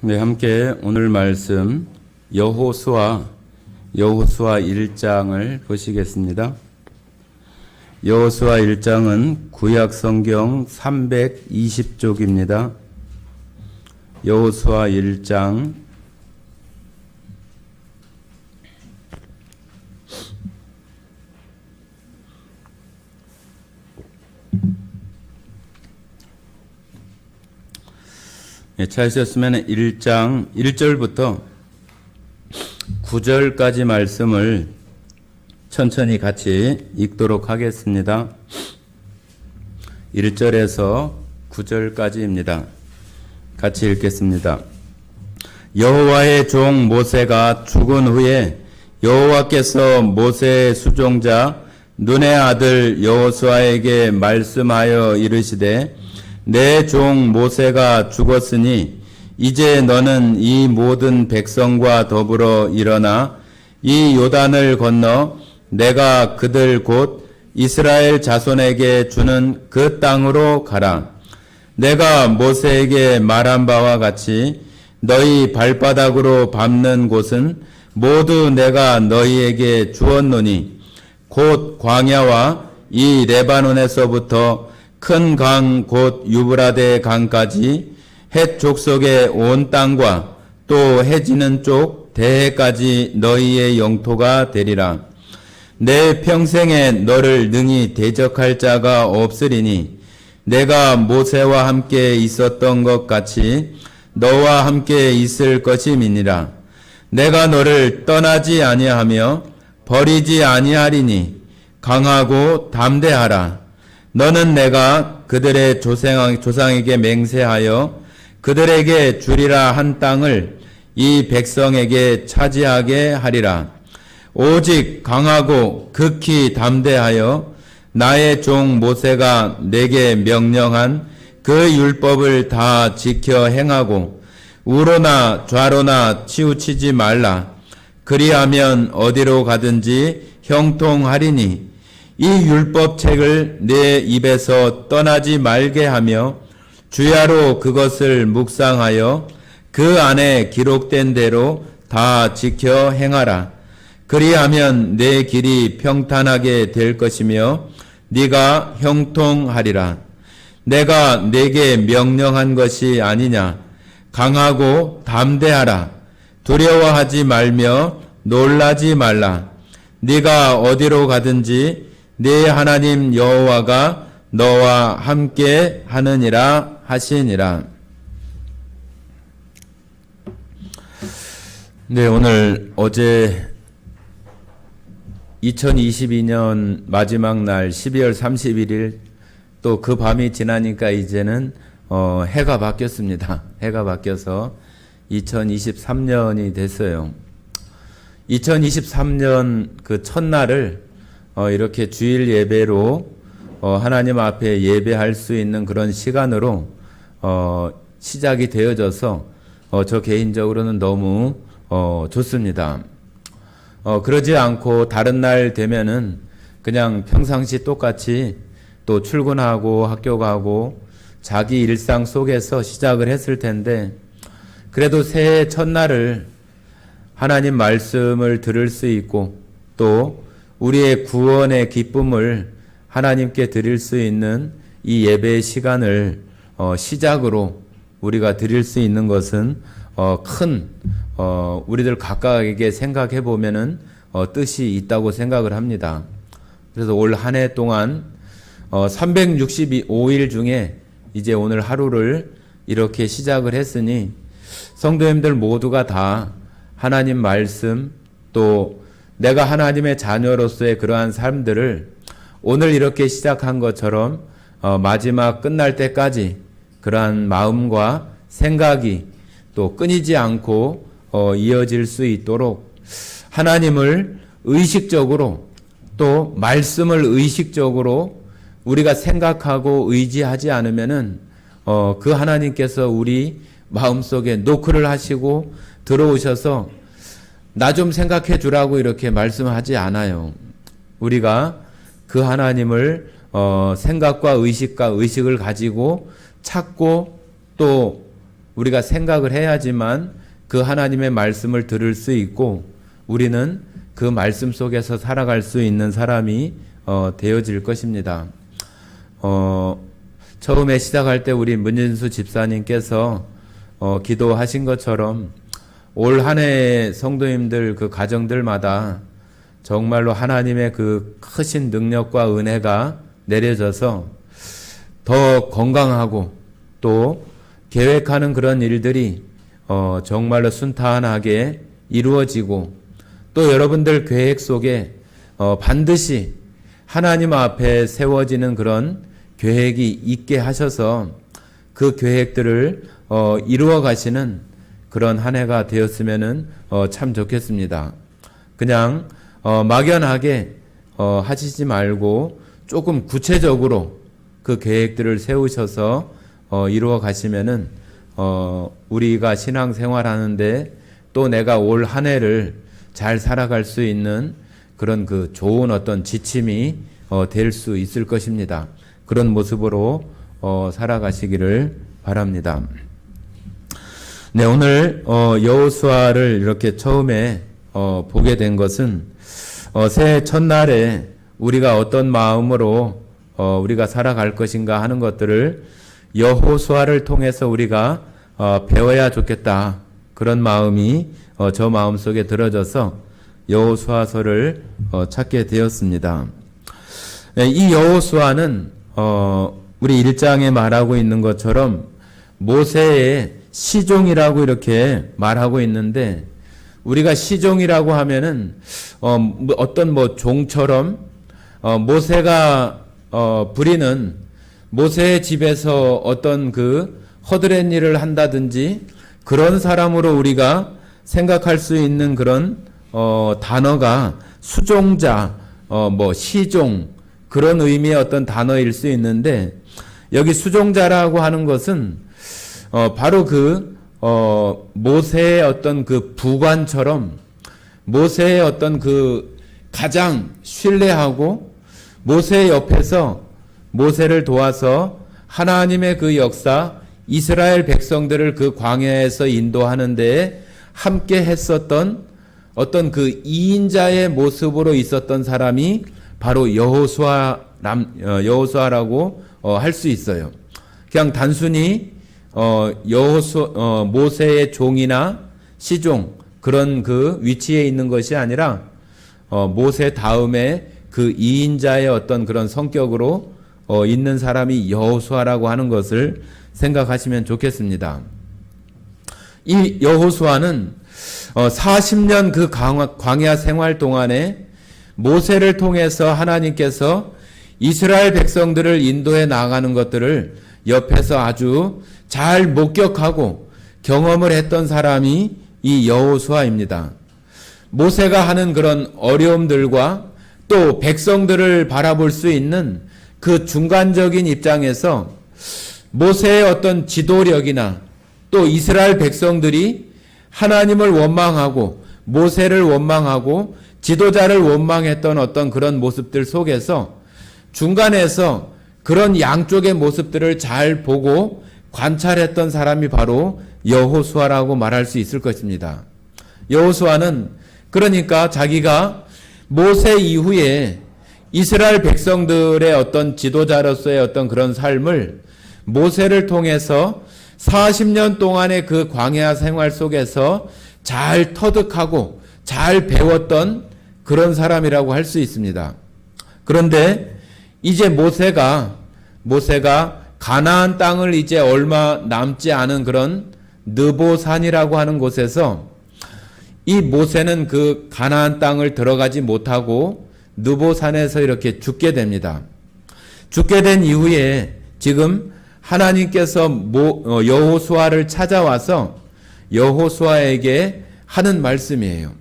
네, 함께 오늘 말씀 여호수아 1장을 보시겠습니다. 여호수아 1장은 구약 성경 320쪽입니다. 여호수아 1장 찾으셨으면 1장 1절부터 9절까지 말씀을 천천히 같이 읽도록 하겠습니다. 1절에서 9절까지입니다. 같이 읽겠습니다. 여호와의 종 모세가 죽은 후에 여호와께서 모세의 수종자 눈의 아들 여호수아에게 말씀하여 이르시되 내 종 모세가 죽었으니 이제 너는 이 모든 백성과 더불어 일어나 이 요단을 건너 내가 그들 곧 이스라엘 자손에게 주는 그 땅으로 가라. 내가 모세에게 말한 바와 같이 너희 발바닥으로 밟는 곳은 모두 내가 너희에게 주었노니 곧 광야와 이 레바논에서부터 큰 강 곧 유브라데 강까지 헷 족속의 온 땅과 또 해지는 쪽 대해까지 너희의 영토가 되리라. 내 평생에 너를 능히 대적할 자가 없으리니 내가 모세와 함께 있었던 것 같이 너와 함께 있을 것임이니라. 내가 너를 떠나지 아니하며 버리지 아니하리니 강하고 담대하라. 너는 내가 그들의 조상에게 맹세하여 그들에게 주리라 한 땅을 이 백성에게 차지하게 하리라. 오직 강하고 극히 담대하여 나의 종 모세가 내게 명령한 그 율법을 다 지켜 행하고 우로나 좌로나 치우치지 말라. 그리하면 어디로 가든지 형통하리니 이 율법책을 내 입에서 떠나지 말게 하며 주야로 그것을 묵상하여 그 안에 기록된 대로 다 지켜 행하라. 그리하면 내 길이 평탄하게 될 것이며 네가 형통하리라. 내가 네게 명령한 것이 아니냐. 강하고 담대하라. 두려워하지 말며 놀라지 말라. 네가 어디로 가든지 네 하나님 여호와가 너와 함께 하느니라 하시니라. 네, 오늘 어제 2022년 마지막 날 12월 31일 또 그 밤이 지나니까 이제는 해가 바뀌었습니다. 해가 바뀌어서 2023년이 됐어요. 2023년 그 첫날을 이렇게 주일 예배로 하나님 앞에 예배할 수 있는 그런 시간으로 시작이 되어져서 저 개인적으로는 너무 좋습니다. 그러지 않고 다른 날 되면은 그냥 평상시 똑같이 또 출근하고 학교 가고 자기 일상 속에서 시작을 했을 텐데 그래도 새해 첫날을 하나님 말씀을 들을 수 있고 또 우리의 구원의 기쁨을 하나님께 드릴 수 있는 이 예배의 시간을 시작으로 우리가 드릴 수 있는 것은 큰 우리들 각각에게 생각해 보면은 뜻이 있다고 생각을 합니다. 그래서 올 한 해 동안 365일 중에 이제 오늘 하루를 이렇게 시작을 했으니 성도님들 모두가 다 하나님 말씀 또 내가 하나님의 자녀로서의 그러한 삶들을 오늘 이렇게 시작한 것처럼 마지막 끝날 때까지 그러한 마음과 생각이 또 끊이지 않고 이어질 수 있도록 하나님을 의식적으로 또 말씀을 의식적으로 우리가 생각하고 의지하지 않으면은 그 하나님께서 우리 마음속에 노크를 하시고 들어오셔서 나 좀 생각해 주라고 이렇게 말씀하지 않아요. 우리가 그 하나님을 생각과 의식을 가지고 찾고 또 우리가 생각을 해야지만 그 하나님의 말씀을 들을 수 있고 우리는 그 말씀 속에서 살아갈 수 있는 사람이 되어질 것입니다. 처음에 시작할 때 우리 문진수 집사님께서 기도하신 것처럼 올 한 해 성도님들 그 가정들마다 정말로 하나님의 그 크신 능력과 은혜가 내려져서 더 건강하고 또 계획하는 그런 일들이 정말로 순탄하게 이루어지고 또 여러분들 계획 속에 반드시 하나님 앞에 세워지는 그런 계획이 있게 하셔서 그 계획들을 이루어 가시는 그런 한 해가 되었으면 참 좋겠습니다. 그냥 막연하게 하시지 말고 조금 구체적으로 그 계획들을 세우셔서 이루어 가시면은 우리가 신앙생활 하는데 또 내가 올 한 해를 잘 살아갈 수 있는 그런 그 좋은 어떤 지침이 될 수 있을 것입니다. 그런 모습으로 살아가시기를 바랍니다. 네, 오늘 여호수아를 이렇게 처음에 보게 된 것은 새해 첫날에 우리가 어떤 마음으로 우리가 살아갈 것인가 하는 것들을 여호수아를 통해서 우리가 배워야 좋겠다. 그런 마음이 저 마음속에 들어져서 여호수아서를 찾게 되었습니다. 이 여호수아는 우리 1장에 말하고 있는 것처럼 모세의 시종이라고 이렇게 말하고 있는데 우리가 시종이라고 하면은 어떤 뭐 종처럼 모세가 부리는 모세의 집에서 어떤 그 허드렛 일을 한다든지 그런 사람으로 우리가 생각할 수 있는 그런 단어가 수종자, 뭐 시종 그런 의미의 어떤 단어일 수 있는데 여기 수종자라고 하는 것은 바로 그 모세의 어떤 그 부관처럼 모세의 어떤 그 가장 신뢰하고 모세 옆에서 모세를 도와서 하나님의 그 역사 이스라엘 백성들을 그 광야에서 인도하는 데에 함께 했었던 어떤 그 2인자의 모습으로 있었던 사람이 바로 여호수아라고 할 수 있어요. 그냥 단순히 모세의 종이나 시종 그런 그 위치에 있는 것이 아니라 모세 다음에 그 2인자의 어떤 그런 성격으로 있는 사람이 여호수아라고 하는 것을 생각하시면 좋겠습니다. 이 여호수아는 40년 그 광야 생활 동안에 모세를 통해서 하나님께서 이스라엘 백성들을 인도해 나가는 것들을 옆에서 아주 잘 목격하고 경험을 했던 사람이 이 여호수아입니다. 모세가 하는 그런 어려움들과 또 백성들을 바라볼 수 있는 그 중간적인 입장에서 모세의 어떤 지도력이나 또 이스라엘 백성들이 하나님을 원망하고 모세를 원망하고 지도자를 원망했던 어떤 그런 모습들 속에서 중간에서 그런 양쪽의 모습들을 잘 보고 관찰했던 사람이 바로 여호수아라고 말할 수 있을 것입니다. 여호수아는 그러니까 자기가 모세 이후에 이스라엘 백성들의 어떤 지도자로서의 어떤 그런 삶을 모세를 통해서 40년 동안의 그 광야 생활 속에서 잘 터득하고 잘 배웠던 그런 사람이라고 할 수 있습니다. 그런데 이제 모세가 가나안 땅을 이제 얼마 남지 않은 그런 느보산이라고 하는 곳에서 이 모세는 그 가나안 땅을 들어가지 못하고 느보산에서 이렇게 죽게 됩니다. 죽게 된 이후에 지금 하나님께서 여호수아를 찾아와서 여호수아에게 하는 말씀이에요.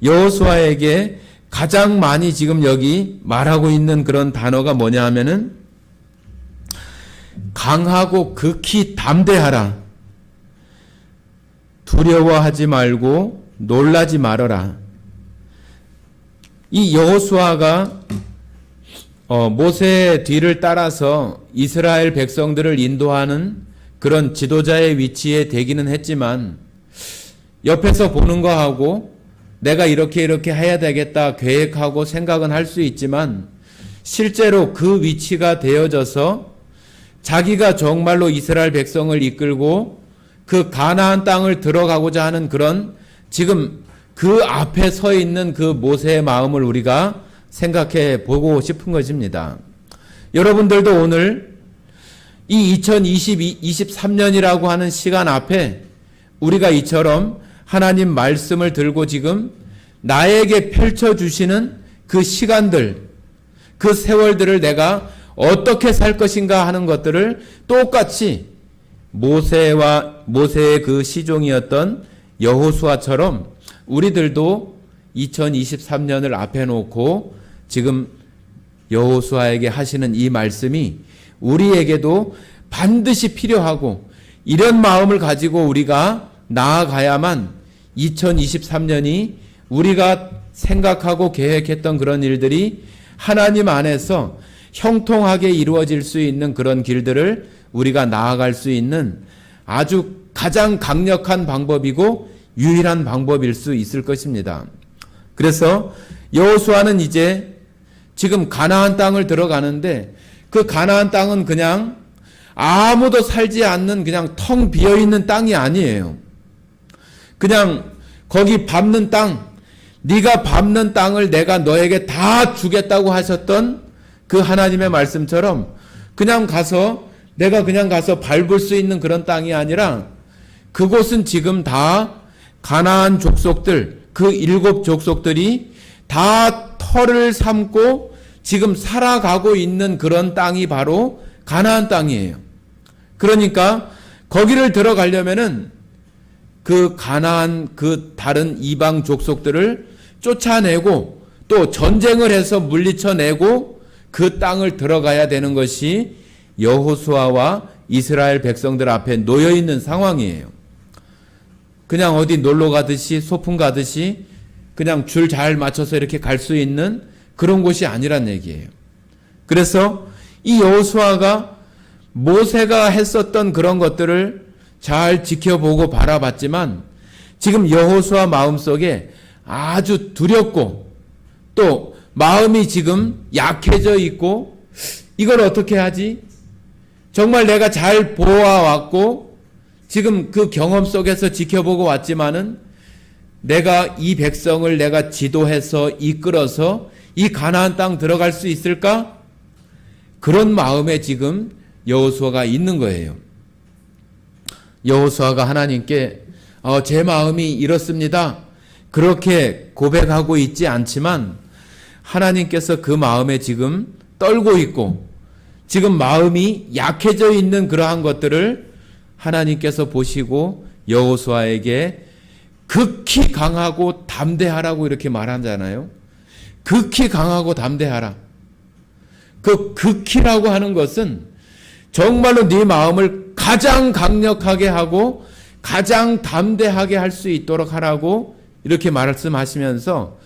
여호수아에게 가장 많이 지금 여기 말하고 있는 그런 단어가 뭐냐 하면은 강하고 극히 담대하라. 두려워하지 말고 놀라지 말아라. 이 여호수아가 모세의 뒤를 따라서 이스라엘 백성들을 인도하는 그런 지도자의 위치에 되기는 했지만 옆에서 보는 거하고 내가 이렇게 해야 되겠다 계획하고 생각은 할 수 있지만 실제로 그 위치가 되어져서 자기가 정말로 이스라엘 백성을 이끌고 그 가나안 땅을 들어가고자 하는 그런 지금 그 앞에 서 있는 그 모세의 마음을 우리가 생각해 보고 싶은 것입니다. 여러분들도 오늘 이 2023년이라고 하는 시간 앞에 우리가 이처럼 하나님 말씀을 들고 지금 나에게 펼쳐주시는 그 시간들, 그 세월들을 내가 어떻게 살 것인가 하는 것들을 똑같이 모세의 그 시종이었던 여호수아처럼 우리들도 2023년을 앞에 놓고 지금 여호수아에게 하시는 이 말씀이 우리에게도 반드시 필요하고 이런 마음을 가지고 우리가 나아가야만 2023년이 우리가 생각하고 계획했던 그런 일들이 하나님 안에서 형통하게 이루어질 수 있는 그런 길들을 우리가 나아갈 수 있는 아주 가장 강력한 방법이고 유일한 방법일 수 있을 것입니다. 그래서 여호수아는 이제 지금 가나안 땅을 들어가는데 그 가나안 땅은 그냥 아무도 살지 않는 그냥 텅 비어있는 땅이 아니에요. 그냥 거기 밟는 땅, 네가 밟는 땅을 내가 너에게 다 주겠다고 하셨던 그 하나님의 말씀처럼 내가 그냥 가서 밟을 수 있는 그런 땅이 아니라 그곳은 지금 다 가나안 족속들, 그 7 족속들이 다 터를 삼고 지금 살아가고 있는 그런 땅이 바로 가나안 땅이에요. 그러니까 거기를 들어가려면은 그 가나안 그 다른 이방 족속들을 쫓아내고 또 전쟁을 해서 물리쳐내고 그 땅을 들어가야 되는 것이 여호수아와 이스라엘 백성들 앞에 놓여 있는 상황이에요. 그냥 어디 놀러 가듯이 소풍 가듯이 그냥 줄 잘 맞춰서 이렇게 갈 수 있는 그런 곳이 아니란 얘기예요. 그래서 이 여호수아가 모세가 했었던 그런 것들을 잘 지켜보고 바라봤지만 지금 여호수아 마음속에 아주 두렵고 또 마음이 지금 약해져 있고 이걸 어떻게 하지? 정말 내가 잘 보아왔고 지금 그 경험 속에서 지켜보고 왔지만은 내가 이 백성을 내가 지도해서 이끌어서 이 가나안 땅 들어갈 수 있을까? 그런 마음에 지금 여호수아가 있는 거예요. 여호수아가 하나님께 제 마음이 이렇습니다. 그렇게 고백하고 있지 않지만 하나님께서 그 마음에 지금 떨고 있고 지금 마음이 약해져 있는 그러한 것들을 하나님께서 보시고 여호수아에게 극히 강하고 담대하라고 이렇게 말하잖아요. 극히 강하고 담대하라. 그 극히라고 하는 것은 정말로 네 마음을 가장 강력하게 하고 가장 담대하게 할 수 있도록 하라고 이렇게 말씀하시면서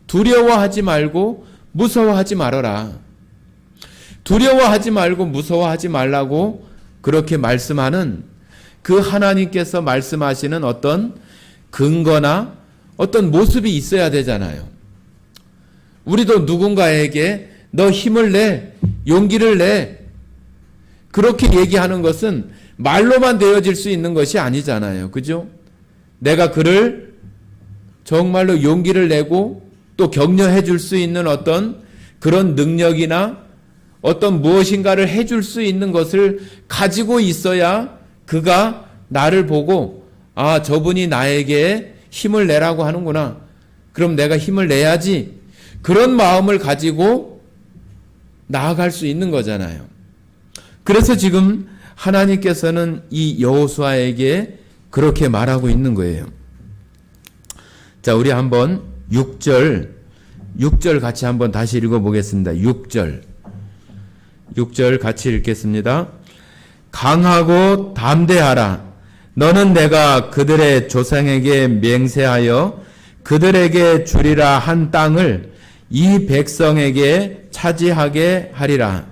두려워하지 말고 무서워하지 말아라. 두려워하지 말고 무서워하지 말라고 그렇게 말씀하는 그 하나님께서 말씀하시는 어떤 근거나 어떤 모습이 있어야 되잖아요. 우리도 누군가에게 너 힘을 내, 용기를 내, 그렇게 얘기하는 것은 말로만 되어질 수 있는 것이 아니잖아요. 그죠? 내가 그를 정말로 용기를 내고 또 격려해 줄 수 있는 어떤 그런 능력이나 어떤 무엇인가를 해 줄 수 있는 것을 가지고 있어야 그가 나를 보고 저분이 나에게 힘을 내라고 하는구나. 그럼 내가 힘을 내야지. 그런 마음을 가지고 나아갈 수 있는 거잖아요. 그래서 지금 하나님께서는 이 여호수아에게 그렇게 말하고 있는 거예요. 자, 우리 한번 6절 같이 한번 다시 읽어보겠습니다. 6절 같이 읽겠습니다. 강하고 담대하라. 너는 내가 그들의 조상에게 맹세하여 그들에게 주리라 한 땅을 이 백성에게 차지하게 하리라.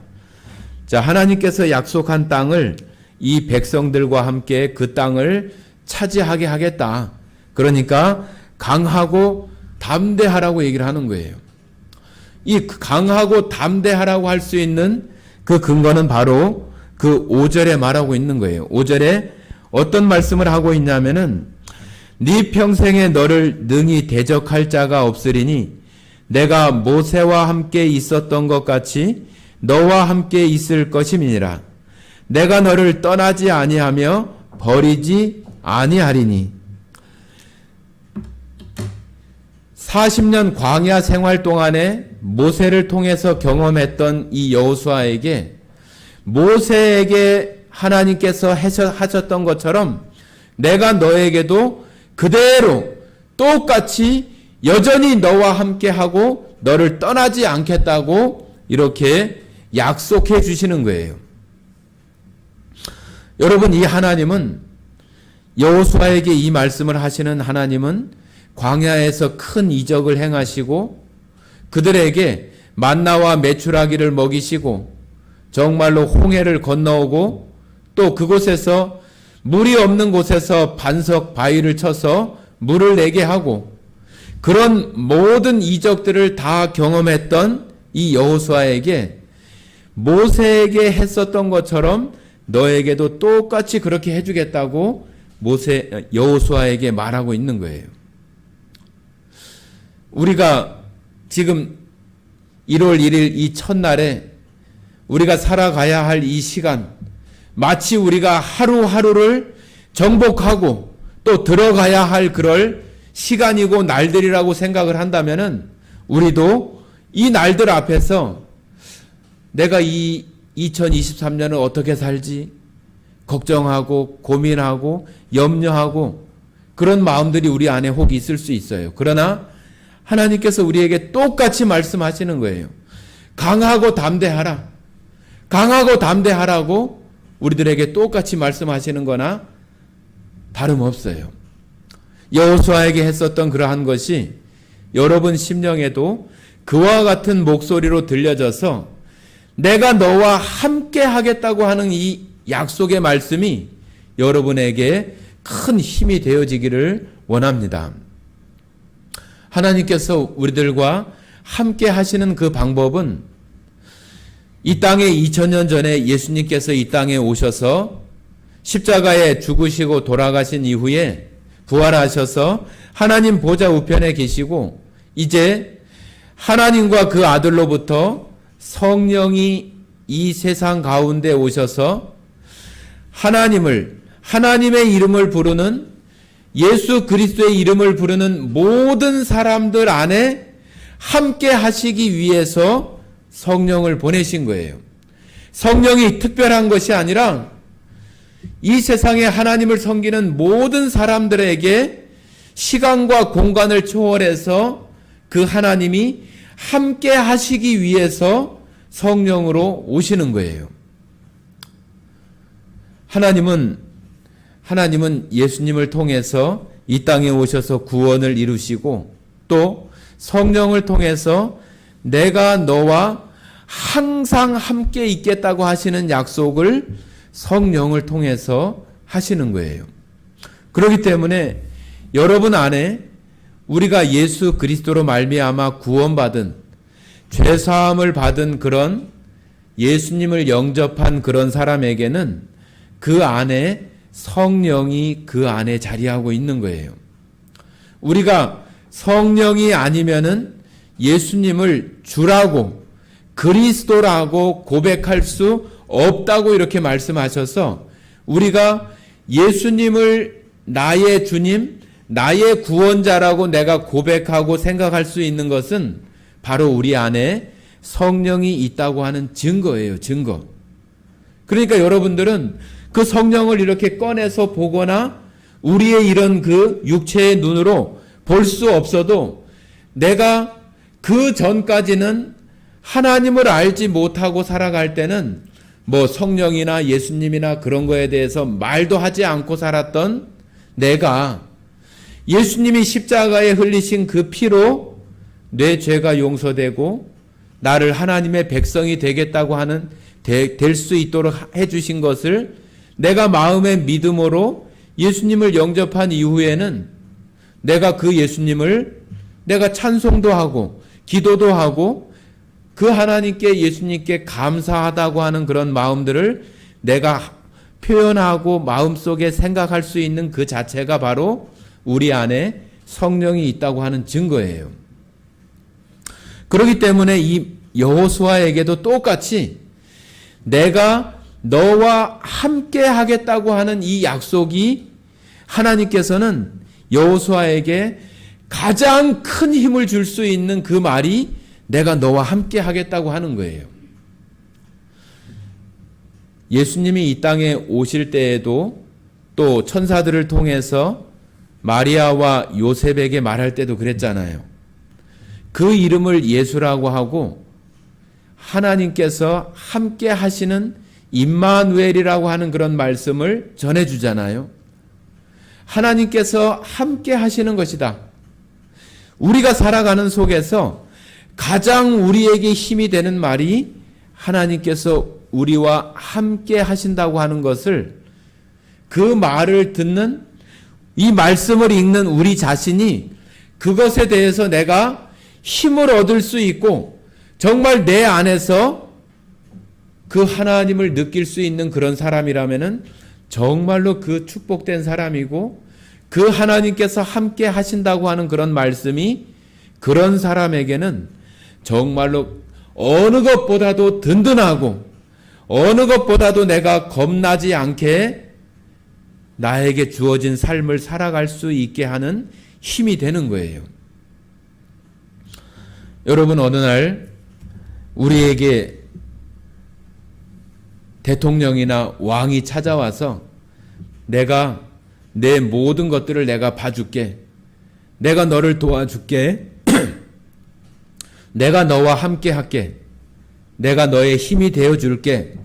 자, 하나님께서 약속한 땅을 이 백성들과 함께 그 땅을 차지하게 하겠다. 그러니까 강하고 담대하라고 얘기를 하는 거예요. 이 강하고 담대하라고 할 수 있는 그 근거는 바로 그 5절에 말하고 있는 거예요. 5절에 어떤 말씀을 하고 있냐면은 네 평생에 너를 능히 대적할 자가 없으리니 내가 모세와 함께 있었던 것 같이 너와 함께 있을 것임이니라. 내가 너를 떠나지 아니하며 버리지 아니하리니. 40년 광야 생활 동안에 모세를 통해서 경험했던 이 여호수아에게 모세에게 하나님께서 하셨던 것처럼 내가 너에게도 그대로 똑같이 여전히 너와 함께하고 너를 떠나지 않겠다고 이렇게 약속해 주시는 거예요. 여러분, 이 하나님은, 여호수아에게 이 말씀을 하시는 하나님은 광야에서 큰 이적을 행하시고 그들에게 만나와 메추라기를 먹이시고 정말로 홍해를 건너오고 또 그곳에서 물이 없는 곳에서 반석 바위를 쳐서 물을 내게 하고 그런 모든 이적들을 다 경험했던 이 여호수아에게 모세에게 했었던 것처럼 너에게도 똑같이 그렇게 해주겠다고 여호수아에게 말하고 있는 거예요. 우리가 지금 1월 1일 이 첫날에 우리가 살아가야 할 이 시간, 마치 우리가 하루하루를 정복하고 또 들어가야 할 그럴 시간이고 날들이라고 생각을 한다면은 우리도 이 날들 앞에서 내가 이 2023년을 어떻게 살지 걱정하고 고민하고 염려하고 그런 마음들이 우리 안에 혹 있을 수 있어요. 그러나 하나님께서 우리에게 똑같이 말씀하시는 거예요. 강하고 담대하라. 강하고 담대하라고 우리들에게 똑같이 말씀하시는 거나 다름없어요. 여호수아에게 했었던 그러한 것이 여러분 심령에도 그와 같은 목소리로 들려져서 내가 너와 함께 하겠다고 하는 이 약속의 말씀이 여러분에게 큰 힘이 되어지기를 원합니다. 하나님께서 우리들과 함께 하시는 그 방법은 이 땅에 2000년 전에 예수님께서 이 땅에 오셔서 십자가에 죽으시고 돌아가신 이후에 부활하셔서 하나님 보좌 우편에 계시고 이제 하나님과 그 아들로부터 성령이 이 세상 가운데 오셔서 하나님의 이름을 부르는 예수 그리스도의 이름을 부르는 모든 사람들 안에 함께 하시기 위해서 성령을 보내신 거예요. 성령이 특별한 것이 아니라 이 세상에 하나님을 섬기는 모든 사람들에게 시간과 공간을 초월해서 그 하나님이 함께 하시기 위해서 성령으로 오시는 거예요. 하나님은 예수님을 통해서 이 땅에 오셔서 구원을 이루시고 또 성령을 통해서 내가 너와 항상 함께 있겠다고 하시는 약속을 성령을 통해서 하시는 거예요. 그렇기 때문에 여러분 안에 우리가 예수 그리스도로 말미암아 구원받은 죄사함을 받은 그런 예수님을 영접한 그런 사람에게는 그 안에 성령이 그 안에 자리하고 있는 거예요. 우리가 성령이 아니면은 예수님을 주라고 그리스도라고 고백할 수 없다고 이렇게 말씀하셔서 우리가 예수님을 나의 주님, 나의 구원자라고 내가 고백하고 생각할 수 있는 것은 바로 우리 안에 성령이 있다고 하는 증거예요. 증거. 그러니까 여러분들은 그 성령을 이렇게 꺼내서 보거나 우리의 이런 그 육체의 눈으로 볼 수 없어도 내가 그 전까지는 하나님을 알지 못하고 살아갈 때는 뭐 성령이나 예수님이나 그런 거에 대해서 말도 하지 않고 살았던 내가 예수님이 십자가에 흘리신 그 피로 내 죄가 용서되고 나를 하나님의 백성이 되겠다고 하는 될 수 있도록 해주신 것을 내가 마음의 믿음으로 예수님을 영접한 이후에는 내가 그 예수님을 내가 찬송도 하고 기도도 하고 그 하나님께 예수님께 감사하다고 하는 그런 마음들을 내가 표현하고 마음속에 생각할 수 있는 그 자체가 바로 우리 안에 성령이 있다고 하는 증거예요. 그렇기 때문에 이 여호수아에게도 똑같이 내가 너와 함께 하겠다고 하는 이 약속이 하나님께서는 여호수아에게 가장 큰 힘을 줄 수 있는 그 말이 내가 너와 함께 하겠다고 하는 거예요. 예수님이 이 땅에 오실 때에도 또 천사들을 통해서 마리아와 요셉에게 말할 때도 그랬잖아요. 그 이름을 예수라고 하고 하나님께서 함께 하시는 임마누엘이라고 하는 그런 말씀을 전해주잖아요. 하나님께서 함께 하시는 것이다. 우리가 살아가는 속에서 가장 우리에게 힘이 되는 말이 하나님께서 우리와 함께 하신다고 하는 것을, 그 말을 듣는, 이 말씀을 읽는 우리 자신이 그것에 대해서 내가 힘을 얻을 수 있고 정말 내 안에서 그 하나님을 느낄 수 있는 그런 사람이라면은 정말로 그 축복된 사람이고, 그 하나님께서 함께 하신다고 하는 그런 말씀이 그런 사람에게는 정말로 어느 것보다도 든든하고 어느 것보다도 내가 겁나지 않게 나에게 주어진 삶을 살아갈 수 있게 하는 힘이 되는 거예요. 여러분, 어느 날 우리에게 대통령이나 왕이 찾아와서 내가 내 모든 것들을 내가 봐줄게, 내가 너를 도와줄게, 내가 너와 함께 할게, 내가 너의 힘이 되어줄게,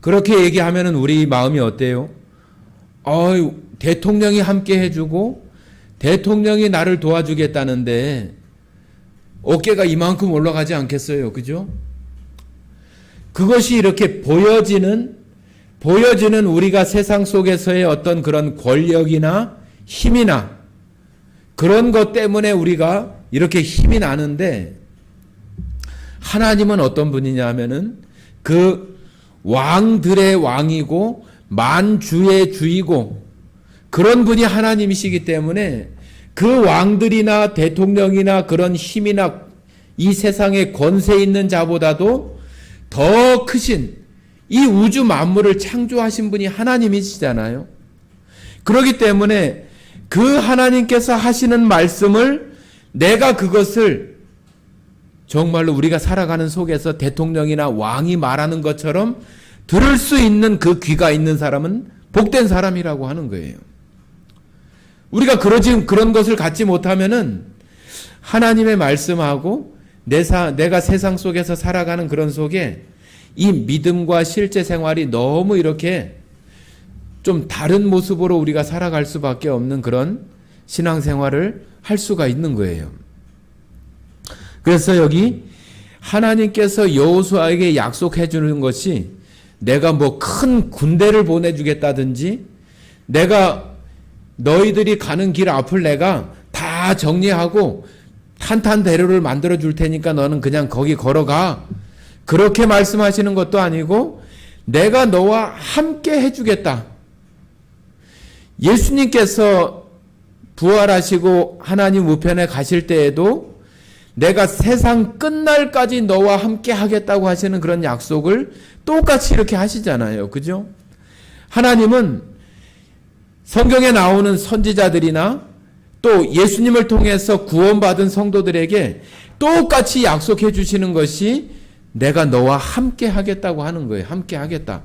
그렇게 얘기하면은 우리 마음이 어때요? 대통령이 함께 해주고 대통령이 나를 도와주겠다는데 어깨가 이만큼 올라가지 않겠어요? 그죠? 그것이 이렇게 보여지는 우리가 세상 속에서의 어떤 그런 권력이나 힘이나 그런 것 때문에 우리가 이렇게 힘이 나는데, 하나님은 어떤 분이냐 하면은 그 왕들의 왕이고 만주의 주이고 그런 분이 하나님이시기 때문에 그 왕들이나 대통령이나 그런 힘이나 이 세상에 권세 있는 자보다도 더 크신 이 우주 만물을 창조하신 분이 하나님이시잖아요. 그렇기 때문에 그 하나님께서 하시는 말씀을 내가 그것을 정말로 우리가 살아가는 속에서 대통령이나 왕이 말하는 것처럼 들을 수 있는 그 귀가 있는 사람은 복된 사람이라고 하는 거예요. 우리가 그런 것을 갖지 못하면은 하나님의 말씀하고 내가 세상 속에서 살아가는 그런 속에 이 믿음과 실제 생활이 너무 이렇게 좀 다른 모습으로 우리가 살아갈 수밖에 없는 그런 신앙생활을 할 수가 있는 거예요. 그래서 여기 하나님께서 여호수아에게 약속해 주는 것이 내가 뭐 큰 군대를 보내주겠다든지, 내가 너희들이 가는 길 앞을 내가 다 정리하고 탄탄대로를 만들어 줄 테니까 너는 그냥 거기 걸어가, 그렇게 말씀하시는 것도 아니고 내가 너와 함께 해주겠다. 예수님께서 부활하시고 하나님 우편에 가실 때에도 내가 세상 끝날까지 너와 함께 하겠다고 하시는 그런 약속을 똑같이 이렇게 하시잖아요. 그죠? 하나님은 성경에 나오는 선지자들이나 또 예수님을 통해서 구원받은 성도들에게 똑같이 약속해 주시는 것이 내가 너와 함께 하겠다고 하는 거예요. 함께 하겠다.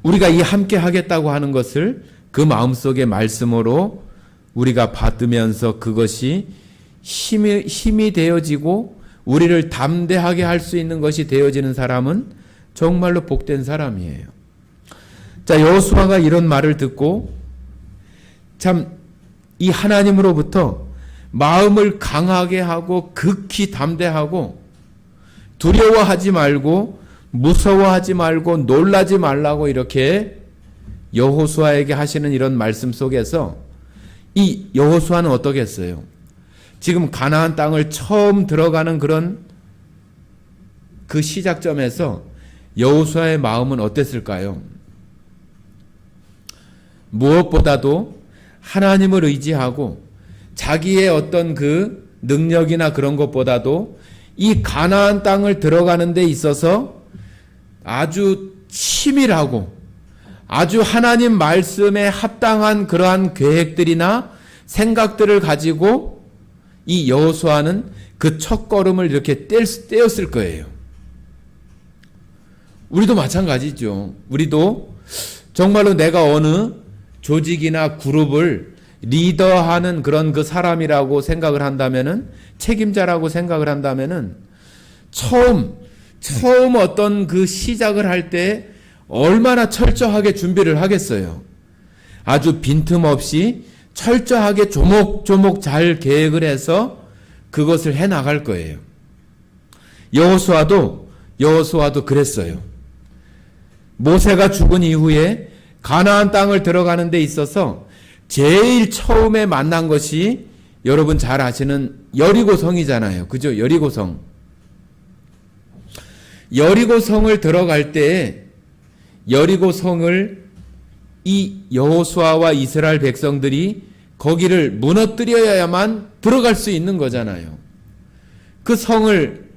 우리가 이 함께 하겠다고 하는 것을 그 마음속의 말씀으로 우리가 받으면서 그것이 힘이 되어지고 우리를 담대하게 할 수 있는 것이 되어지는 사람은 정말로 복된 사람이에요. 자, 여호수아가 이런 말을 듣고 참 이 하나님으로부터 마음을 강하게 하고 극히 담대하고 두려워하지 말고 무서워하지 말고 놀라지 말라고 이렇게 여호수아에게 하시는 이런 말씀 속에서 이 여호수아는 어떠겠어요? 지금 가나안 땅을 처음 들어가는 그런 그 시작점에서 여호수아의 마음은 어땠을까요? 무엇보다도 하나님을 의지하고 자기의 어떤 그 능력이나 그런 것보다도 이 가나안 땅을 들어가는 데 있어서 아주 치밀하고 아주 하나님 말씀에 합당한 그러한 계획들이나 생각들을 가지고 이 여호수아는 그 첫걸음을 이렇게 떼었을 거예요. 우리도 마찬가지죠. 우리도 정말로 내가 어느 조직이나 그룹을 리더하는 그런 그 사람이라고 생각을 한다면은, 책임자라고 생각을 한다면은 처음 어떤 그 시작을 할 때 얼마나 철저하게 준비를 하겠어요. 아주 빈틈없이 철저하게 조목조목 잘 계획을 해서 그것을 해 나갈 거예요. 여호수아도 그랬어요. 모세가 죽은 이후에 가나안 땅을 들어가는 데 있어서 제일 처음에 만난 것이 여러분 잘 아시는 여리고성이잖아요. 그죠? 여리고성. 여리고성을 들어갈 때 여리고성을 이 여호수아와 이스라엘 백성들이 거기를 무너뜨려야만 들어갈 수 있는 거잖아요. 그 성을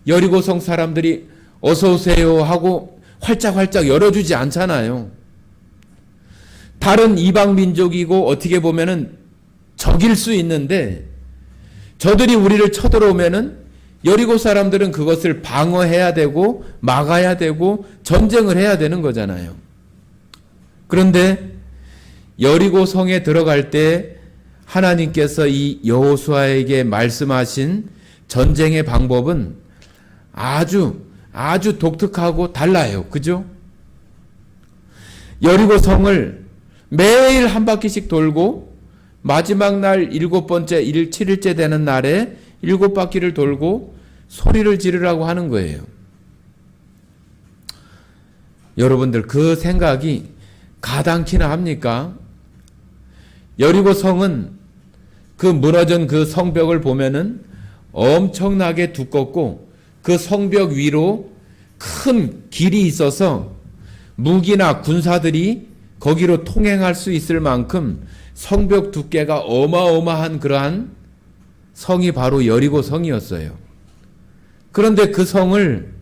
여리고성 사람들이 어서 오세요 하고 활짝활짝 열어주지 않잖아요. 다른 이방 민족이고 어떻게 보면은 적일 수 있는데 저들이 우리를 쳐들어오면은 여리고 사람들은 그것을 방어해야 되고 막아야 되고 전쟁을 해야 되는 거잖아요. 그런데 여리고 성에 들어갈 때 하나님께서 이 여호수아에게 말씀하신 전쟁의 방법은 아주 독특하고 달라요. 그죠? 여리고 성을 매일 한 바퀴씩 돌고 마지막 날 7번째 7일째 되는 날에 7바퀴를 돌고 소리를 지르라고 하는 거예요. 여러분들 그 생각이 가당키나 합니까? 여리고 성은 그 무너진 그 성벽을 보면은 엄청나게 두껍고 그 성벽 위로 큰 길이 있어서 무기나 군사들이 거기로 통행할 수 있을 만큼 성벽 두께가 어마어마한 그러한 성이 바로 여리고 성이었어요. 그런데 그 성을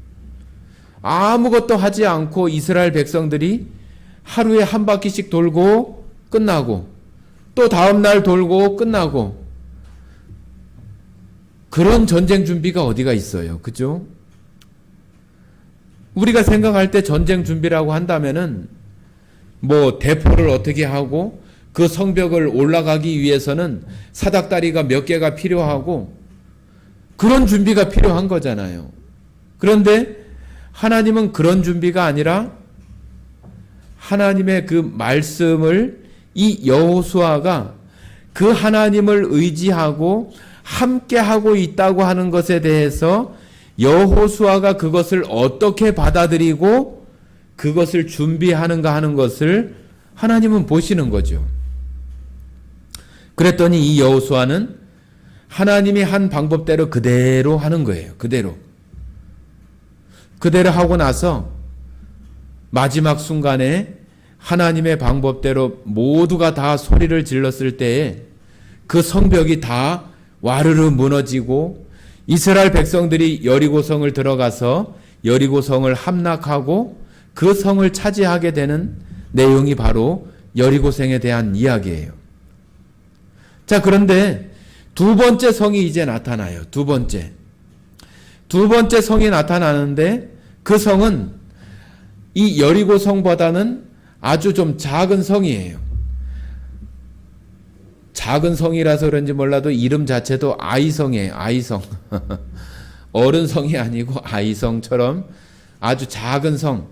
아무것도 하지 않고 이스라엘 백성들이 하루에 한 바퀴씩 돌고 끝나고 또 다음 날 돌고 끝나고 그런 전쟁 준비가 어디가 있어요. 그죠? 우리가 생각할 때 전쟁 준비라고 한다면은 뭐 대포를 어떻게 하고 그 성벽을 올라가기 위해서는 사닥다리가 몇 개가 필요하고 그런 준비가 필요한 거잖아요. 그런데 하나님은 그런 준비가 아니라 하나님의 그 말씀을 이 여호수아가 그 하나님을 의지하고 함께하고 있다고 하는 것에 대해서 여호수아가 그것을 어떻게 받아들이고 그것을 준비하는가 하는 것을 하나님은 보시는 거죠. 그랬더니 이 여호수아는 하나님이 한 방법대로 그대로 하는 거예요. 그대로 하고 나서 마지막 순간에 하나님의 방법대로 모두가 다 소리를 질렀을 때에 그 성벽이 다 와르르 무너지고 이스라엘 백성들이 여리고성을 들어가서 여리고성을 함락하고 그 성을 차지하게 되는 내용이 바로 여리고성에 대한 이야기예요. 자, 그런데 두 번째 성이 이제 나타나요. 두 번째 성이 나타나는데 그 성은 이 여리고 성보다는 아주 좀 작은 성이에요. 작은 성이라서 그런지 몰라도 이름 자체도 아이성이에요. 아이성. 어른 성이 아니고 아이성처럼 아주 작은 성.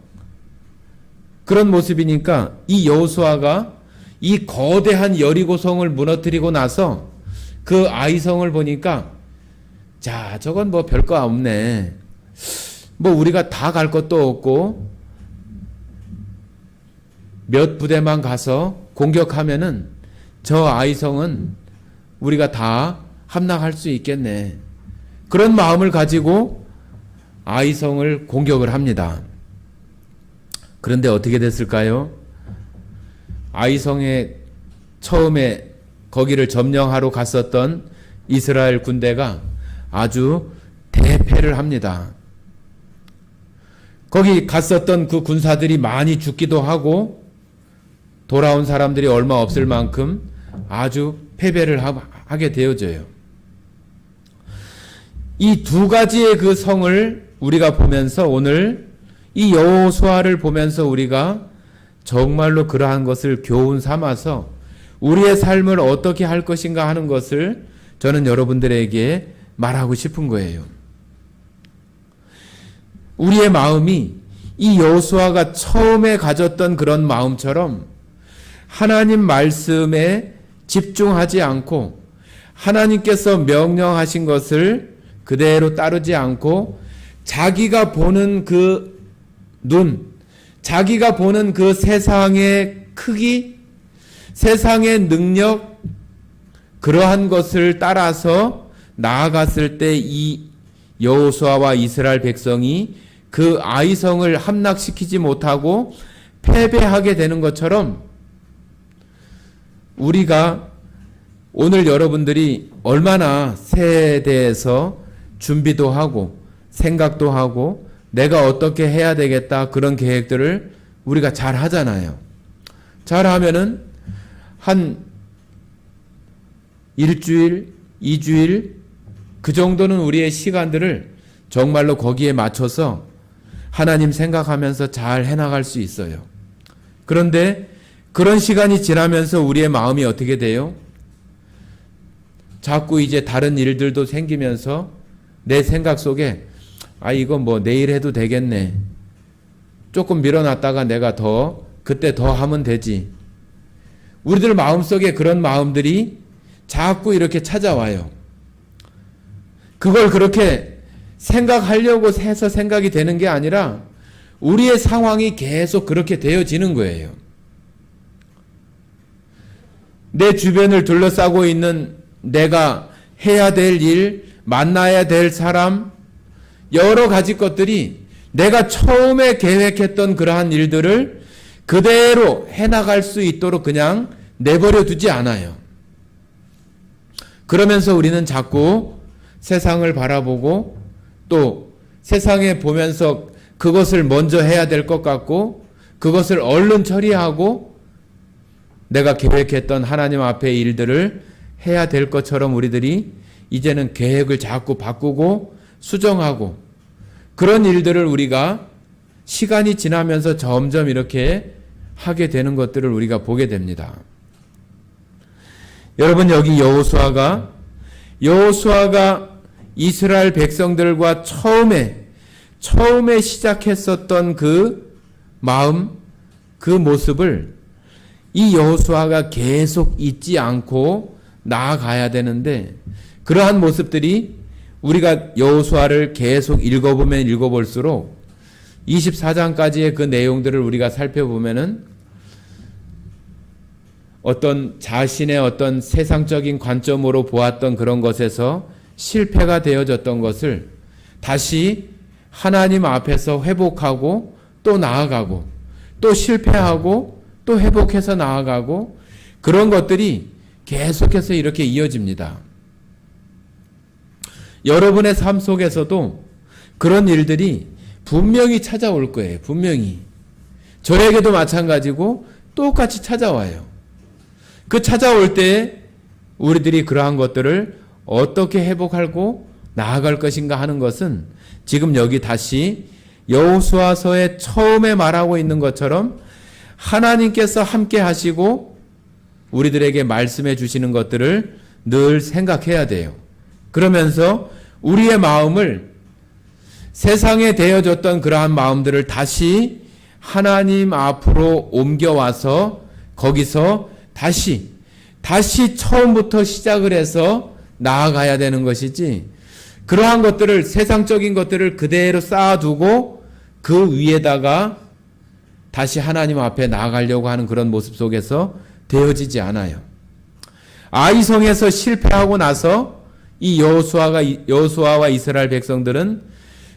그런 모습이니까 이 여호수아가 이 거대한 여리고 성을 무너뜨리고 나서 그 아이성을 보니까 자, 저건 뭐 별거 없네. 뭐 우리가 다 갈 것도 없고 몇 부대만 가서 공격하면은 저 아이성은 우리가 다 함락할 수 있겠네. 그런 마음을 가지고 아이성을 공격을 합니다. 그런데 어떻게 됐을까요? 아이성에 처음에 거기를 점령하러 갔었던 이스라엘 군대가 아주 대패를 합니다. 거기 갔었던 그 군사들이 많이 죽기도 하고 돌아온 사람들이 얼마 없을 만큼 아주 패배를 하게 되어져요. 이 두 가지의 그 성을 우리가 보면서 오늘 이 여호수아를 보면서 우리가 정말로 그러한 것을 교훈 삼아서 우리의 삶을 어떻게 할 것인가 하는 것을 저는 여러분들에게 말하고 싶은 거예요. 우리의 마음이 이 여호수아가 처음에 가졌던 그런 마음처럼 하나님 말씀에 집중하지 않고 하나님께서 명령하신 것을 그대로 따르지 않고 자기가 보는 그 눈, 자기가 보는 그 세상의 크기, 세상의 능력, 그러한 것을 따라서 나아갔을 때 이 여호수아와 이스라엘 백성이 그 아이성을 함락시키지 못하고 패배하게 되는 것처럼 우리가 오늘 여러분들이 얼마나 새해에 대해서 준비도 하고 생각도 하고 내가 어떻게 해야 되겠다 그런 계획들을 우리가 잘 하잖아요. 잘 하면은 한 일주일, 2주일 그 정도는 우리의 시간들을 정말로 거기에 맞춰서 하나님 생각하면서 잘 해나갈 수 있어요. 그런데 그런 시간이 지나면서 우리의 마음이 어떻게 돼요? 자꾸 이제 다른 일들도 생기면서 내 생각 속에 이거 뭐 내일 해도 되겠네. 조금 밀어놨다가 내가 그때 더 하면 되지. 우리들 마음속에 그런 마음들이 자꾸 이렇게 찾아와요. 그걸 그렇게 생각하려고 해서 생각이 되는 게 아니라 우리의 상황이 계속 그렇게 되어지는 거예요. 내 주변을 둘러싸고 있는 내가 해야 될 일, 만나야 될 사람, 여러 가지 것들이 내가 처음에 계획했던 그러한 일들을 그대로 해나갈 수 있도록 그냥 내버려 두지 않아요. 그러면서 우리는 자꾸 세상을 바라보고 또 세상에 보면서 그것을 먼저 해야 될 것 같고 그것을 얼른 처리하고 내가 계획했던 하나님 앞의 일들을 해야 될 것처럼 우리들이 이제는 계획을 자꾸 바꾸고 수정하고 그런 일들을 우리가 시간이 지나면서 점점 이렇게 하게 되는 것들을 우리가 보게 됩니다. 여러분 여기 여호수아가 이스라엘 백성들과 처음에 시작했었던 그 마음, 그 모습을 이 여호수아가 계속 잊지 않고 나아가야 되는데 그러한 모습들이 우리가 여호수아를 계속 읽어보면 읽어볼수록 24장까지의 그 내용들을 우리가 살펴보면은 어떤 자신의 어떤 세상적인 관점으로 보았던 그런 것에서 실패가 되어졌던 것을 다시 하나님 앞에서 회복하고 또 나아가고 또 실패하고 또 회복해서 나아가고 그런 것들이 계속해서 이렇게 이어집니다. 여러분의 삶 속에서도 그런 일들이 분명히 찾아올 거예요. 분명히. 저에게도 마찬가지고 똑같이 찾아와요. 그 찾아올 때 우리들이 그러한 것들을 어떻게 회복하고 나아갈 것인가 하는 것은 지금 여기 다시 여호수아서에 처음에 말하고 있는 것처럼 하나님께서 함께 하시고 우리들에게 말씀해 주시는 것들을 늘 생각해야 돼요. 그러면서 우리의 마음을 세상에 되어졌던 그러한 마음들을 다시 하나님 앞으로 옮겨와서 거기서 다시 처음부터 시작을 해서 나아가야 되는 것이지 그러한 것들을, 세상적인 것들을 그대로 쌓아두고 그 위에다가 다시 하나님 앞에 나아가려고 하는 그런 모습 속에서 되어지지 않아요. 아이성에서 실패하고 나서 이 여호수아와 이스라엘 백성들은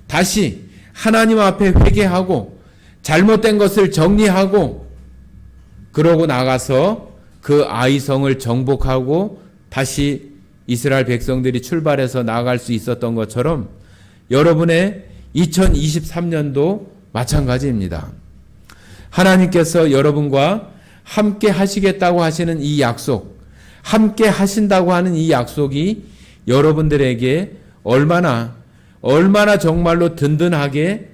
다시 하나님 앞에 회개하고 잘못된 것을 정리하고 그러고 나가서 그 아이성을 정복하고 다시 이스라엘 백성들이 출발해서 나아갈 수 있었던 것처럼 여러분의 2023년도 마찬가지입니다. 하나님께서 여러분과 함께 하시겠다고 하시는 이 약속, 함께 하신다고 하는 이 약속이 여러분들에게 얼마나 정말로 든든하게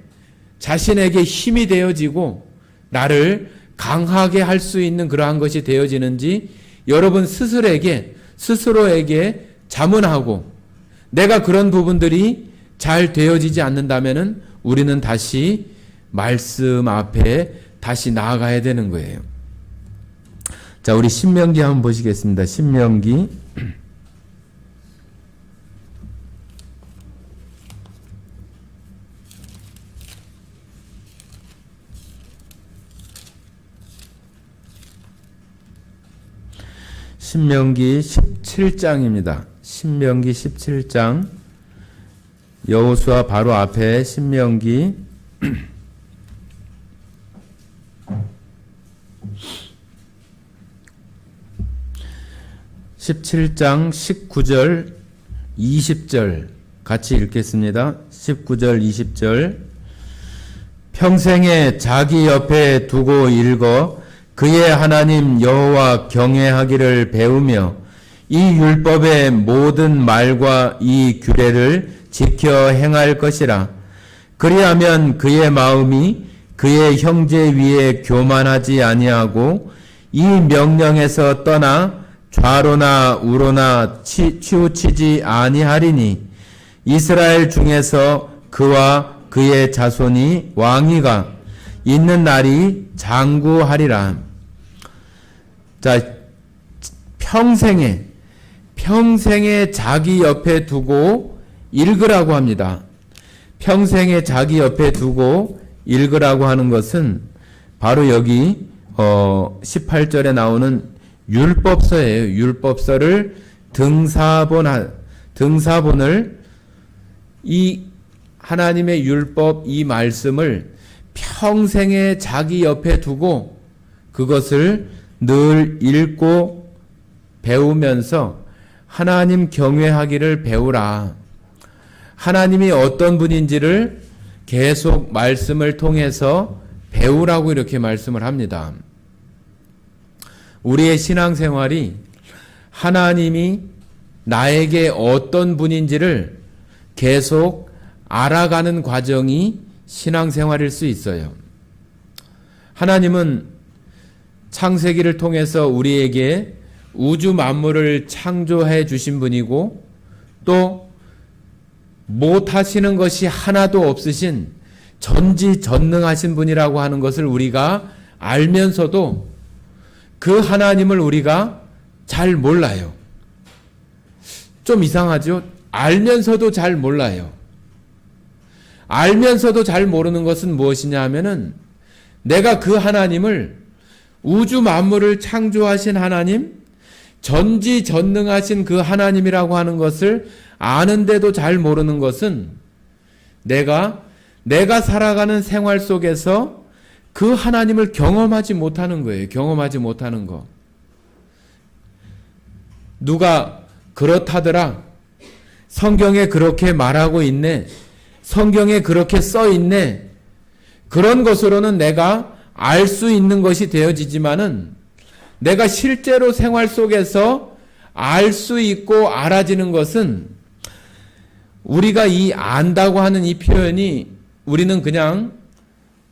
자신에게 힘이 되어지고 나를 강하게 할 수 있는 그러한 것이 되어지는지 여러분 스스로에게 자문하고 내가 그런 부분들이 잘 되어지지 않는다면은 우리는 다시 말씀 앞에 다시 나아가야 되는 거예요. 자, 우리 신명기 한번 보시겠습니다. 신명기 17장입니다. 신명기 17장 여호수아 바로 앞에 신명기 17장 19절 20절 같이 읽겠습니다. 19절 20절 평생에 자기 옆에 두고 읽어 그의 하나님 여호와 경외하기를 배우며 이 율법의 모든 말과 이 규례를 지켜 행할 것이라. 그리하면 그의 마음이 그의 형제 위에 교만하지 아니하고 이 명령에서 떠나 좌로나 우로나 치우치지 아니하리니 이스라엘 중에서 그와 그의 자손이 왕위가 있는 날이 장구하리라. 자, 평생에 자기 옆에 두고 읽으라고 합니다. 평생에 자기 옆에 두고 읽으라고 하는 것은 바로 여기 18절에 나오는 율법서예요. 율법서를 등사본을 이 하나님의 율법 이 말씀을 평생에 자기 옆에 두고 그것을 늘 읽고 배우면서 하나님 경외하기를 배우라. 하나님이 어떤 분인지를 계속 말씀을 통해서 배우라고 이렇게 말씀을 합니다. 우리의 신앙생활이 하나님이 나에게 어떤 분인지를 계속 알아가는 과정이 신앙생활일 수 있어요. 하나님은 창세기를 통해서 우리에게 우주 만물을 창조해 주신 분이고 또 못하시는 것이 하나도 없으신 전지전능하신 분이라고 하는 것을 우리가 알면서도 그 하나님을 우리가 잘 몰라요. 좀 이상하죠? 알면서도 잘 몰라요. 알면서도 잘 모르는 것은 무엇이냐 하면은 내가 그 하나님을 우주 만물을 창조하신 하나님, 전지전능하신 그 하나님이라고 하는 것을 아는데도 잘 모르는 것은 내가 살아가는 생활 속에서 그 하나님을 경험하지 못하는 거예요. 경험하지 못하는 거. 누가 그렇다더라. 성경에 그렇게 말하고 있네. 성경에 그렇게 써 있네. 그런 것으로는 내가 알 수 있는 것이 되어지지만은 내가 실제로 생활 속에서 알 수 있고 알아지는 것은 우리가 이 안다고 하는 이 표현이 우리는 그냥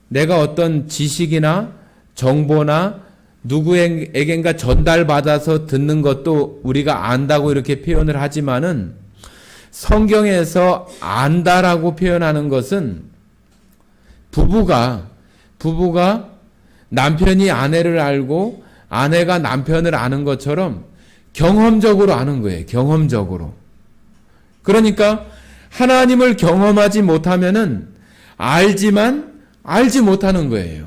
내가 어떤 지식이나 정보나 누구에겐가 전달받아서 듣는 것도 우리가 안다고 이렇게 표현을 하지만은 성경에서 안다라고 표현하는 것은 부부가 남편이 아내를 알고 아내가 남편을 아는 것처럼 경험적으로 아는 거예요. 경험적으로. 그러니까 하나님을 경험하지 못하면은 알지만 알지 못하는 거예요.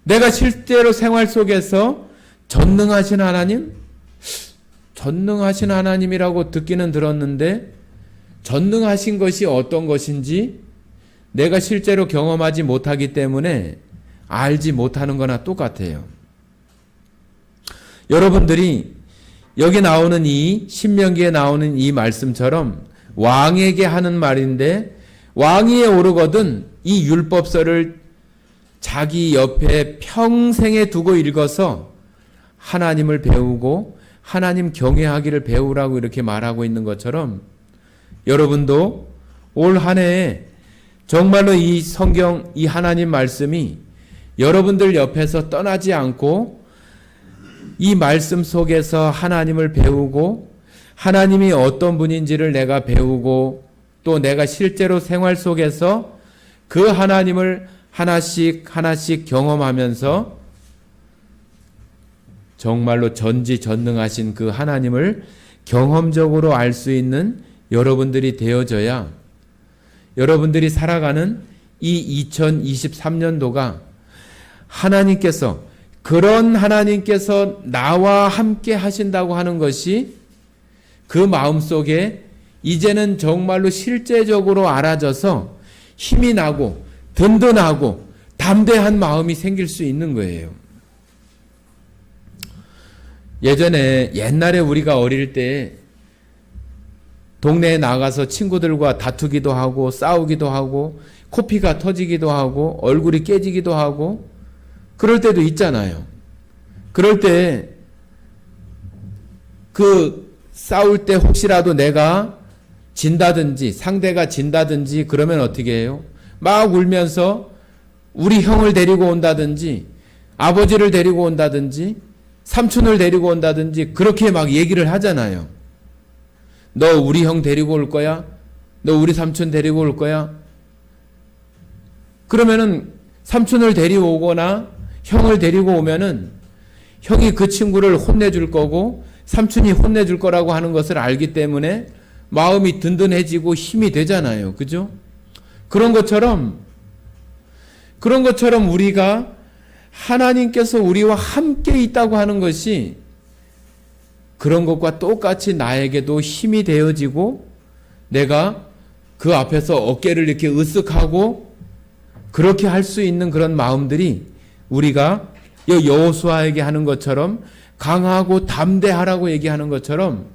내가 실제로 생활 속에서 전능하신 하나님이라고 듣기는 들었는데 전능하신 것이 어떤 것인지 내가 실제로 경험하지 못하기 때문에 알지 못하는 거나 똑같아요. 여러분들이 여기 나오는 이 신명기에 나오는 이 말씀처럼 왕에게 하는 말인데 왕위에 오르거든 이 율법서를 자기 옆에 평생에 두고 읽어서 하나님을 배우고 하나님 경외하기를 배우라고 이렇게 말하고 있는 것처럼 여러분도 올 한 해에 정말로 이 성경, 이 하나님 말씀이 여러분들 옆에서 떠나지 않고 이 말씀 속에서 하나님을 배우고 하나님이 어떤 분인지를 내가 배우고 또 내가 실제로 생활 속에서 그 하나님을 하나씩 경험하면서 정말로 전지전능하신 그 하나님을 경험적으로 알 수 있는 여러분들이 되어져야 여러분들이 살아가는 이 2023년도가 그런 하나님께서 나와 함께 하신다고 하는 것이 그 마음속에 이제는 정말로 실제적으로 알아져서 힘이 나고 든든하고 담대한 마음이 생길 수 있는 거예요. 옛날에 우리가 어릴 때 동네에 나가서 친구들과 다투기도 하고 싸우기도 하고 코피가 터지기도 하고 얼굴이 깨지기도 하고 그럴 때도 있잖아요. 그럴 때 싸울 때 혹시라도 내가 진다든지 상대가 진다든지 그러면 어떻게 해요? 막 울면서 우리 형을 데리고 온다든지 아버지를 데리고 온다든지 삼촌을 데리고 온다든지 그렇게 막 얘기를 하잖아요. 너 우리 형 데리고 올 거야? 너 우리 삼촌 데리고 올 거야? 그러면은 삼촌을 데리고 오거나 형을 데리고 오면은 형이 그 친구를 혼내줄 거고 삼촌이 혼내줄 거라고 하는 것을 알기 때문에 마음이 든든해지고 힘이 되잖아요. 그죠? 그런 것처럼 우리가 하나님께서 우리와 함께 있다고 하는 것이 그런 것과 똑같이 나에게도 힘이 되어지고 내가 그 앞에서 어깨를 이렇게 으쓱하고 그렇게 할 수 있는 그런 마음들이 우리가 여호수아에게 하는 것처럼 강하고 담대하라고 얘기하는 것처럼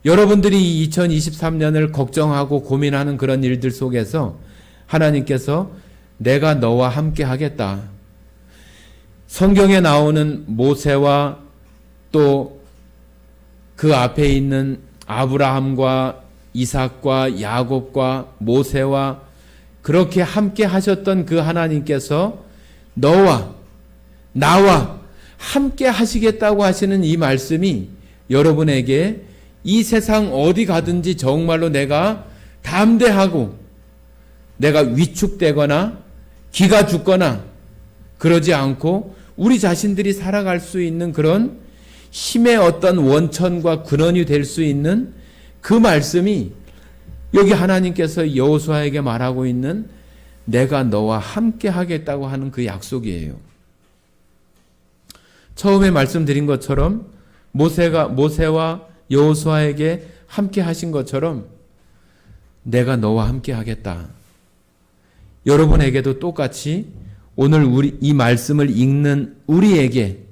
여러분들이 2023년을 걱정하고 고민하는 그런 일들 속에서 하나님께서 내가 너와 함께 하겠다. 성경에 나오는 모세와 또 그 앞에 있는 아브라함과 이삭과 야곱과 모세와 그렇게 함께 하셨던 그 하나님께서 너와 나와 함께 하시겠다고 하시는 이 말씀이 여러분에게 이 세상 어디 가든지 정말로 내가 담대하고 내가 위축되거나 기가 죽거나 그러지 않고 우리 자신들이 살아갈 수 있는 그런 힘의 어떤 원천과 근원이 될 수 있는 그 말씀이 여기 하나님께서 여호수아에게 말하고 있는 내가 너와 함께 하겠다고 하는 그 약속이에요. 처음에 말씀드린 것처럼 모세와 여호수아에게 함께 하신 것처럼 내가 너와 함께 하겠다. 여러분에게도 똑같이 오늘 이 말씀을 읽는 우리에게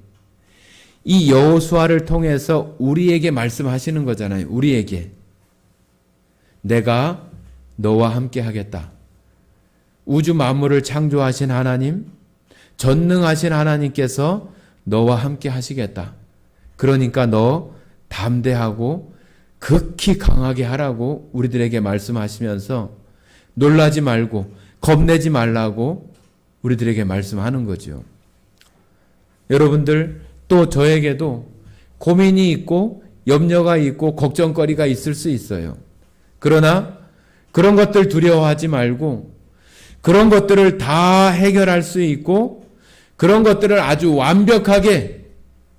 이 여호수아를 통해서 우리에게 말씀하시는 거잖아요. 우리에게 내가 너와 함께 하겠다. 우주 만물을 창조하신 하나님, 전능하신 하나님께서 너와 함께 하시겠다. 그러니까 너 담대하고 극히 강하게 하라고 우리들에게 말씀하시면서 놀라지 말고 겁내지 말라고 우리들에게 말씀하는 거죠. 여러분들 또 저에게도 고민이 있고 염려가 있고 걱정거리가 있을 수 있어요. 그러나 그런 것들 두려워하지 말고 그런 것들을 다 해결할 수 있고 그런 것들을 아주 완벽하게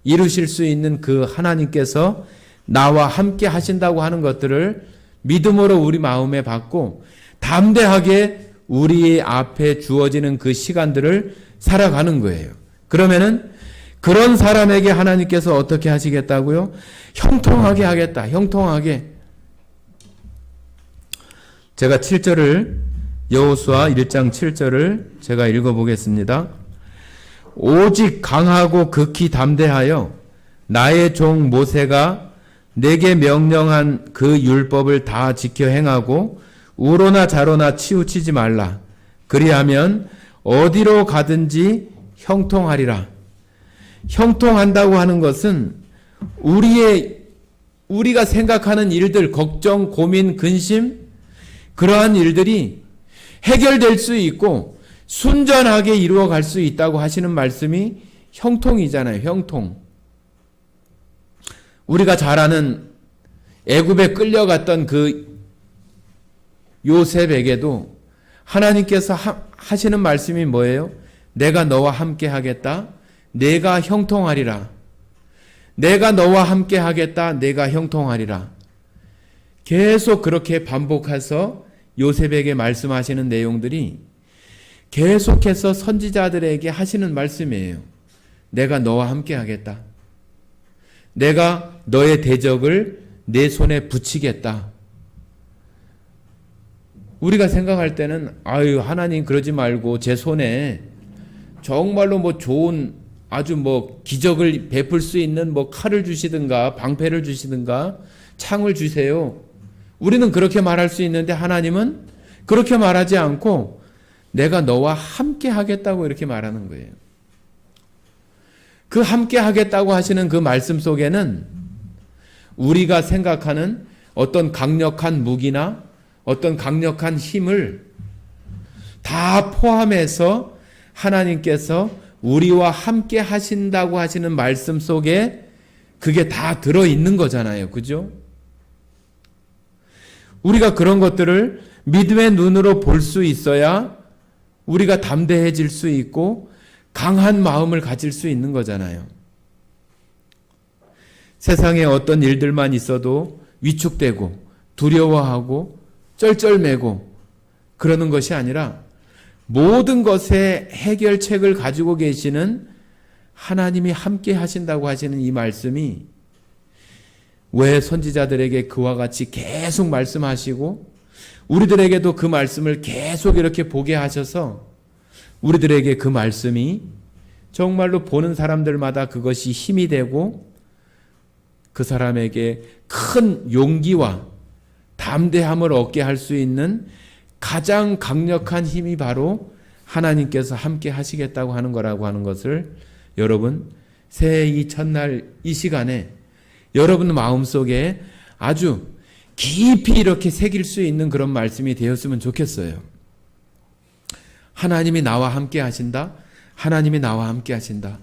이루실 수 있는 그 하나님께서 나와 함께 하신다고 하는 것들을 믿음으로 우리 마음에 받고 담대하게 우리 앞에 주어지는 그 시간들을 살아가는 거예요. 그러면은 그런 사람에게 하나님께서 어떻게 하시겠다고요? 형통하게 하겠다. 형통하게. 제가 7절을 여호수아 1장 7절을 제가 읽어보겠습니다. 오직 강하고 극히 담대하여 나의 종 모세가 내게 명령한 그 율법을 다 지켜 행하고 우로나 좌로나 치우치지 말라. 그리하면 어디로 가든지 형통하리라. 형통한다고 하는 것은 우리가 생각하는 일들, 걱정, 고민, 근심, 그러한 일들이 해결될 수 있고 순전하게 이루어갈 수 있다고 하시는 말씀이 형통이잖아요. 형통. 우리가 잘 아는 애굽에 끌려갔던 그 요셉에게도 하나님께서 하시는 말씀이 뭐예요? 내가 너와 함께 하겠다. 내가 형통하리라. 내가 너와 함께 하겠다. 내가 형통하리라. 계속 그렇게 반복해서 요셉에게 말씀하시는 내용들이 계속해서 선지자들에게 하시는 말씀이에요. 내가 너와 함께 하겠다. 내가 너의 대적을 내 손에 붙이겠다. 우리가 생각할 때는 아유 하나님 그러지 말고 제 손에 정말로 뭐 좋은 아주 뭐 기적을 베풀 수 있는 뭐 칼을 주시든가 방패를 주시든가 창을 주세요. 우리는 그렇게 말할 수 있는데 하나님은 그렇게 말하지 않고 내가 너와 함께 하겠다고 이렇게 말하는 거예요. 그 함께 하겠다고 하시는 그 말씀 속에는 우리가 생각하는 어떤 강력한 무기나 어떤 강력한 힘을 다 포함해서 하나님께서 우리와 함께 하신다고 하시는 말씀 속에 그게 다 들어있는 거잖아요. 그죠? 우리가 그런 것들을 믿음의 눈으로 볼 수 있어야 우리가 담대해질 수 있고 강한 마음을 가질 수 있는 거잖아요. 세상에 어떤 일들만 있어도 위축되고 두려워하고 쩔쩔매고 그러는 것이 아니라 모든 것의 해결책을 가지고 계시는 하나님이 함께 하신다고 하시는 이 말씀이 왜 선지자들에게 그와 같이 계속 말씀하시고 우리들에게도 그 말씀을 계속 이렇게 보게 하셔서 우리들에게 그 말씀이 정말로 보는 사람들마다 그것이 힘이 되고 그 사람에게 큰 용기와 담대함을 얻게 할 수 있는 가장 강력한 힘이 바로 하나님께서 함께 하시겠다고 하는 거라고 하는 것을 여러분 새해 이 첫날 이 시간에 여러분 마음속에 아주 깊이 이렇게 새길 수 있는 그런 말씀이 되었으면 좋겠어요. 하나님이 나와 함께 하신다. 하나님이 나와 함께 하신다.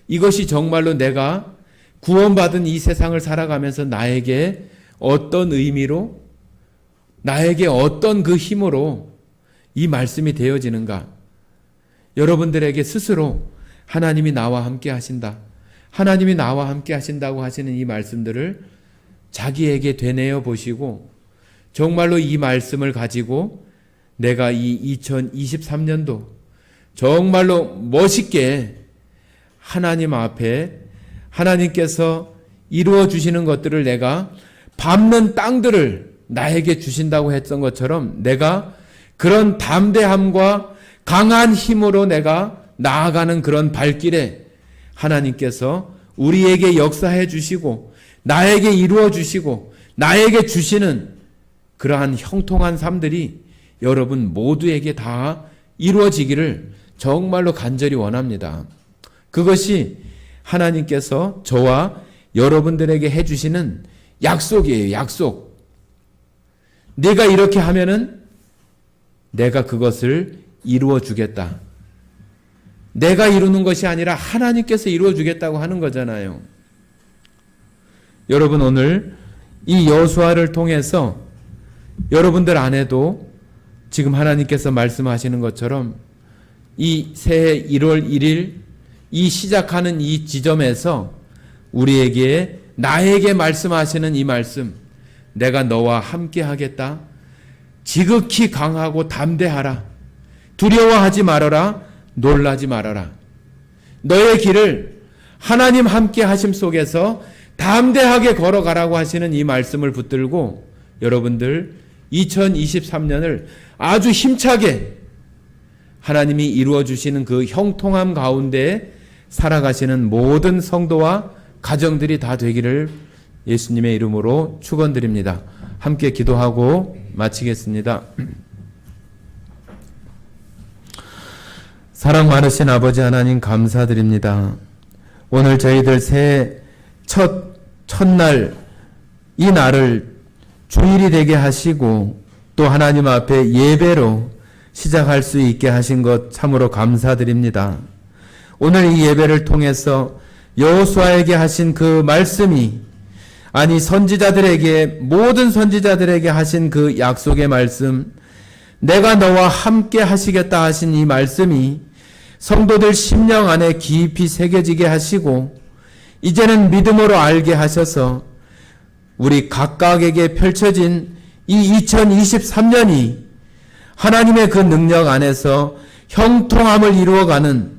이것이 정말로 내가 구원받은 이 세상을 살아가면서 나에게 어떤 의미로 나에게 어떤 그 힘으로 이 말씀이 되어지는가? 여러분들에게 스스로 하나님이 나와 함께 하신다. 하나님이 나와 함께 하신다고 하시는 이 말씀들을 자기에게 되뇌어 보시고 정말로 이 말씀을 가지고 내가 이 2023년도 정말로 멋있게 하나님 앞에 하나님께서 이루어 주시는 것들을 내가 밟는 땅들을 나에게 주신다고 했던 것처럼 내가 그런 담대함과 강한 힘으로 내가 나아가는 그런 발길에 하나님께서 우리에게 역사해 주시고 나에게 이루어 주시고 나에게 주시는 그러한 형통한 삶들이 여러분 모두에게 다 이루어지기를 정말로 간절히 원합니다. 그것이 하나님께서 저와 여러분들에게 해주시는 약속이에요. 약속. 내가 이렇게 하면은 내가 그것을 이루어 주겠다. 내가 이루는 것이 아니라 하나님께서 이루어 주겠다고 하는 거잖아요. 여러분 오늘 이 여호수아를 통해서 여러분들 안에도 지금 하나님께서 말씀하시는 것처럼 이 새해 1월 1일 이 시작하는 이 지점에서 우리에게 나에게 말씀하시는 이 말씀, 내가 너와 함께 하겠다. 지극히 강하고 담대하라. 두려워하지 말아라. 놀라지 말아라. 너의 길을 하나님 함께 하심 속에서 담대하게 걸어가라고 하시는 이 말씀을 붙들고 여러분들 2023년을 아주 힘차게 하나님이 이루어 주시는 그 형통함 가운데 살아가시는 모든 성도와 가정들이 다 되기를 예수님의 이름으로 축원드립니다. 함께 기도하고 마치겠습니다. 사랑 많으신 아버지 하나님 감사드립니다. 오늘 저희들 새해 첫날 이 날을 주일이 되게 하시고 또 하나님 앞에 예배로 시작할 수 있게 하신 것 참으로 감사드립니다. 오늘 이 예배를 통해서 여호수아에게 하신 그 말씀이 아니 선지자들에게 모든 선지자들에게 하신 그 약속의 말씀 내가 너와 함께 하시겠다 하신 이 말씀이 성도들 심령 안에 깊이 새겨지게 하시고 이제는 믿음으로 알게 하셔서 우리 각각에게 펼쳐진 이 2023년이 하나님의 그 능력 안에서 형통함을 이루어가는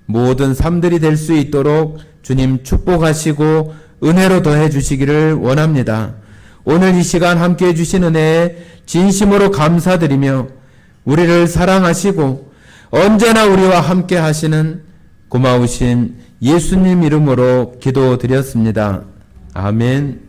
모든 삶들이 될 수 있도록 주님 축복하시고 은혜로 더해 주시기를 원합니다. 오늘 이 시간 함께해 주신 은혜에 진심으로 감사드리며 우리를 사랑하시고 언제나 우리와 함께 하시는 고마우신 예수님 이름으로 기도드렸습니다. 아멘.